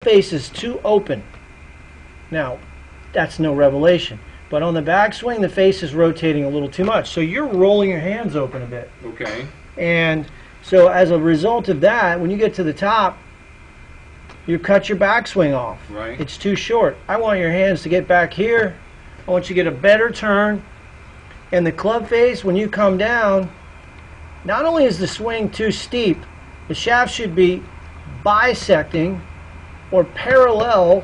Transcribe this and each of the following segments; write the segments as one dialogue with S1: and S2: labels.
S1: face is too open. Now, that's no revelation. But on the backswing, the face is rotating a little too much. So you're rolling your hands open a bit.
S2: Okay.
S1: And so as a result of that, when you get to the top, you cut your backswing off.
S2: Right.
S1: It's too short. I want your hands to get back here. I want you to get a better turn. And the club face, when you come down, not only is the swing too steep, the shaft should be bisecting or parallel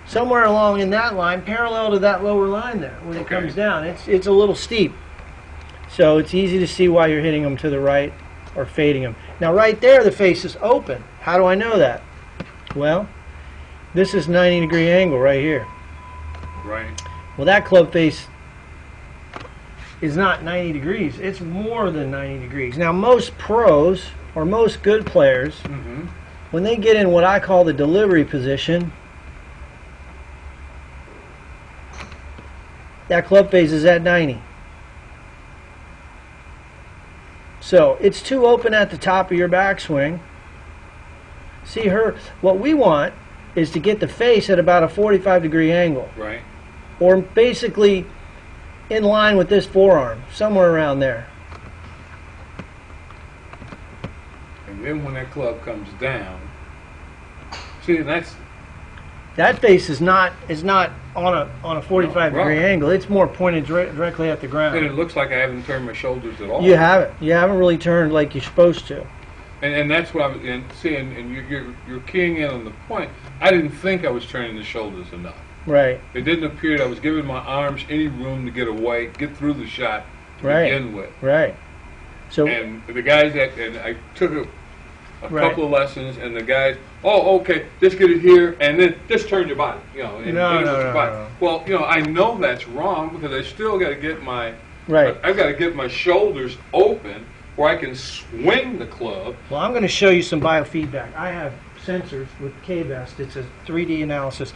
S1: somewhere along in that line, parallel to that lower line there when it comes down. It's a little steep. So it's easy to see why you're hitting them to the right or fading them. Now right there the face is open. How do I know that? Well, this is 90-degree angle right here.
S2: Right.
S1: Well, that club face is not 90 degrees. It's more than 90 degrees. Now most pros or most good players, when they get in what I call the delivery position, that club face is at 90. So it's too open at the top of your backswing. See what we want is to get the face at about a 45-degree angle.
S2: Right.
S1: Or basically in line with this forearm, somewhere around there.
S2: And then when that club comes down, see,
S1: that face is not on a 45-degree angle. It's more pointed directly at the ground.
S2: And it looks like I haven't turned my shoulders at all.
S1: You haven't. You haven't really turned like you're supposed to.
S2: And that's what I'm seeing. And you're keying in on the point. I didn't think I was turning the shoulders enough.
S1: Right.
S2: It didn't appear that I was giving my arms any room to get away, get through the shot to begin with.
S1: Right. So.
S2: And the guys and I took a couple of lessons, and the guys, oh, okay, just get it here, and then just turn your body,
S1: No.
S2: Well, I know that's wrong because I still got to get my,
S1: right.
S2: I've got to get my shoulders open where I can swing the club.
S1: Well, I'm going to show you some biofeedback. I have sensors with K-Best. It's a 3D analysis.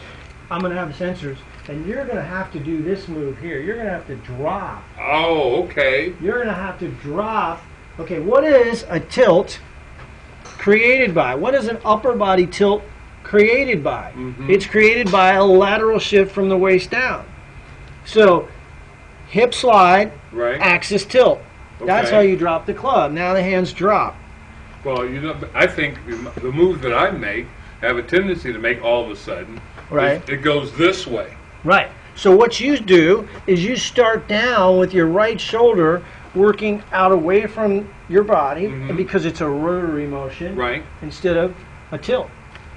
S1: I'm going to have sensors, and you're going to have to do this move here. You're going to have to drop.
S2: Oh, okay.
S1: You're going to have to drop. Okay, what is a tilt created by? What is an upper body tilt created by? It's created by a lateral shift from the waist down. So, hip slide, axis tilt. That's how you drop the club. Now the hands drop.
S2: Well, I think the moves that I make have a tendency to make all of a sudden.
S1: Right.
S2: It goes this way.
S1: Right. So what you do is you start down with your right shoulder working out away from your body, and because it's a rotary motion, instead of a tilt.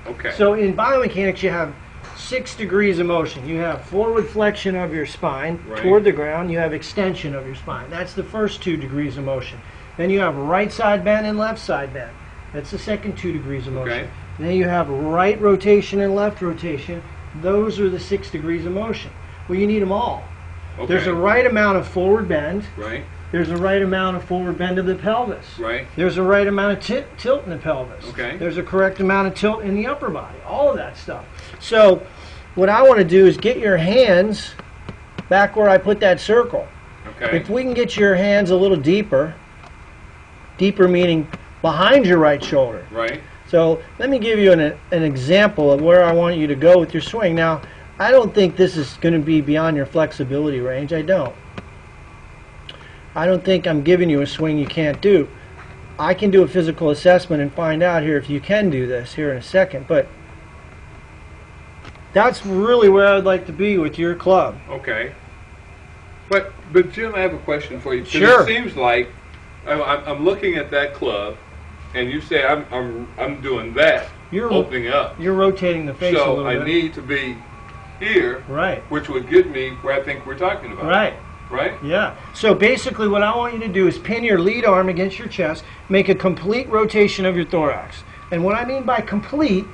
S2: Okay.
S1: So in biomechanics, you have 6 degrees of motion. You have forward flexion of your spine toward the ground. You have extension of your spine. That's the first 2 degrees of motion. Then you have right side bend and left side bend. That's the second 2 degrees of motion. And then you have right rotation and left rotation. Those are the 6 degrees of motion. Well, you need them all. Okay. There's a right amount of forward bend.
S2: Right.
S1: There's a right amount of forward bend of the pelvis.
S2: Right.
S1: There's a right amount of tilt in the pelvis.
S2: Okay.
S1: There's a correct amount of tilt in the upper body. All of that stuff. So what I want to do is get your hands back where I put that circle.
S2: Okay.
S1: If we can get your hands a little deeper meaning behind your right shoulder.
S2: Right.
S1: So let me give you an example of where I want you to go with your swing. Now, I don't think this is going to be beyond your flexibility range. I don't think I'm giving you a swing you can't do. I can do a physical assessment and find out here if you can do this here in a second, but that's really where I'd like to be with your club.
S2: Okay. But Jim, I have a question for you.
S1: Sure.
S2: It seems like I'm looking at that club, and you say I'm doing that. You're opening up.
S1: You're rotating the face a little bit.
S2: So I need to be here,
S1: right?
S2: Which would get me where I think we're talking about.
S1: Right.
S2: Right?
S1: Yeah. So basically what I want you to do is pin your lead arm against your chest, make a complete rotation of your thorax. And what I mean by complete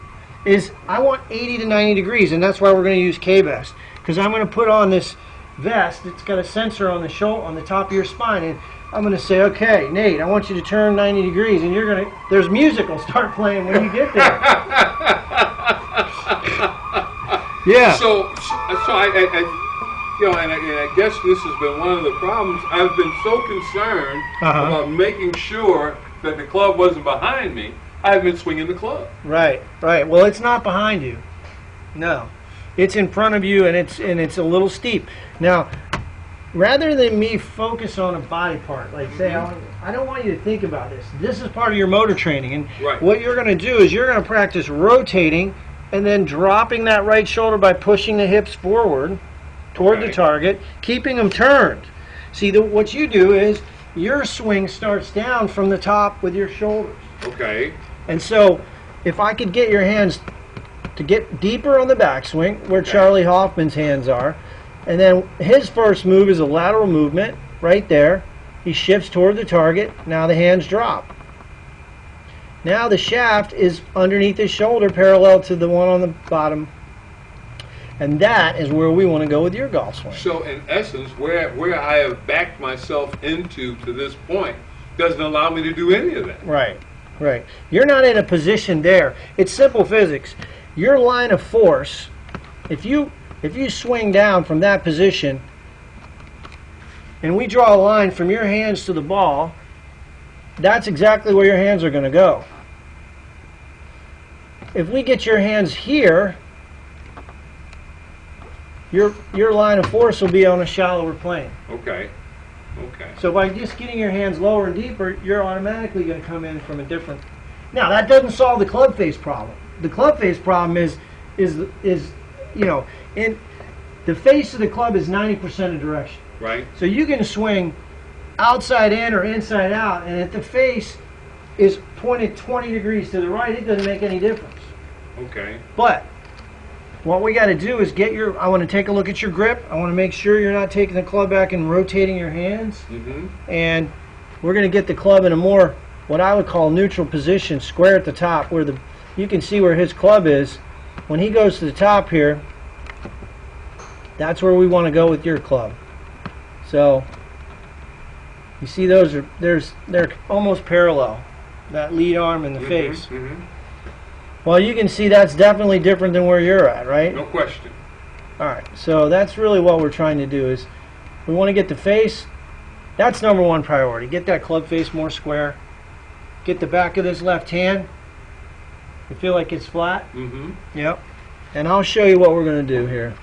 S1: is I want 80 to 90 degrees, and that's why we're going to use K-Vest. Because I'm going to put on this vest. It's got a sensor on the shoulder, on the top of your spine, and I'm going to say, okay, Nate, I want you to turn 90 degrees, and you're going to, there's music will start playing when you get there. Yeah.
S2: So I guess this has been one of the problems. I've been so concerned about making sure that the club wasn't behind me. I've been swinging the club.
S1: Right, right. Well, it's not behind you. No, it's in front of you, and it's a little steep. Now, rather than me focus on a body part, like say, I don't want you to think about this. This is part of your motor training, and
S2: Right.
S1: what you're going to do is you're going to practice rotating and then dropping that right shoulder by pushing the hips forward toward the
S2: Okay.
S1: target, keeping them turned. See, what you do is your swing starts down from the top with your shoulders.
S2: Okay.
S1: And so, if I could get your hands to get deeper on the backswing, where
S2: Okay.
S1: Charlie Hoffman's hands are, and then his first move is a lateral movement, right there. He shifts toward the target. Now the hands drop. Now the shaft is underneath his shoulder, parallel to the one on the bottom. And that is where we want to go with your golf swing.
S2: So in essence, where I have backed myself into to this point doesn't allow me to do any of that.
S1: Right, right. You're not in a position there. It's simple physics. Your line of force, if you swing down from that position, and we draw a line from your hands to the ball, that's exactly where your hands are going to go. If we get your hands here, your line of force will be on a shallower plane.
S2: Okay. Okay.
S1: So by just getting your hands lower and deeper, you're automatically going to come in from a different. Now that doesn't solve the club face problem. The club face problem is you know, in the face of the club is 90% of direction.
S2: Right.
S1: So you can swing outside in or inside out, and if the face is pointed 20 degrees to the right, it doesn't make any difference.
S2: Okay.
S1: But what we got to do is I want to take a look at your grip. I want to make sure you're not taking the club back and rotating your hands. And we're going to get the club in a more, what I would call neutral position, square at the top, where you can see where his club is. When he goes to the top here, that's where we want to go with your club. So you see they're almost parallel, that lead arm and the face. Well, you can see that's definitely different than where you're at, right?
S2: No question.
S1: All right, so that's really what we're trying to do is we want to get the face. That's number one priority. Get that club face more square. Get the back of this left hand. You feel like it's flat?
S2: Mm-hmm.
S1: Yep. And I'll show you what we're going to do here.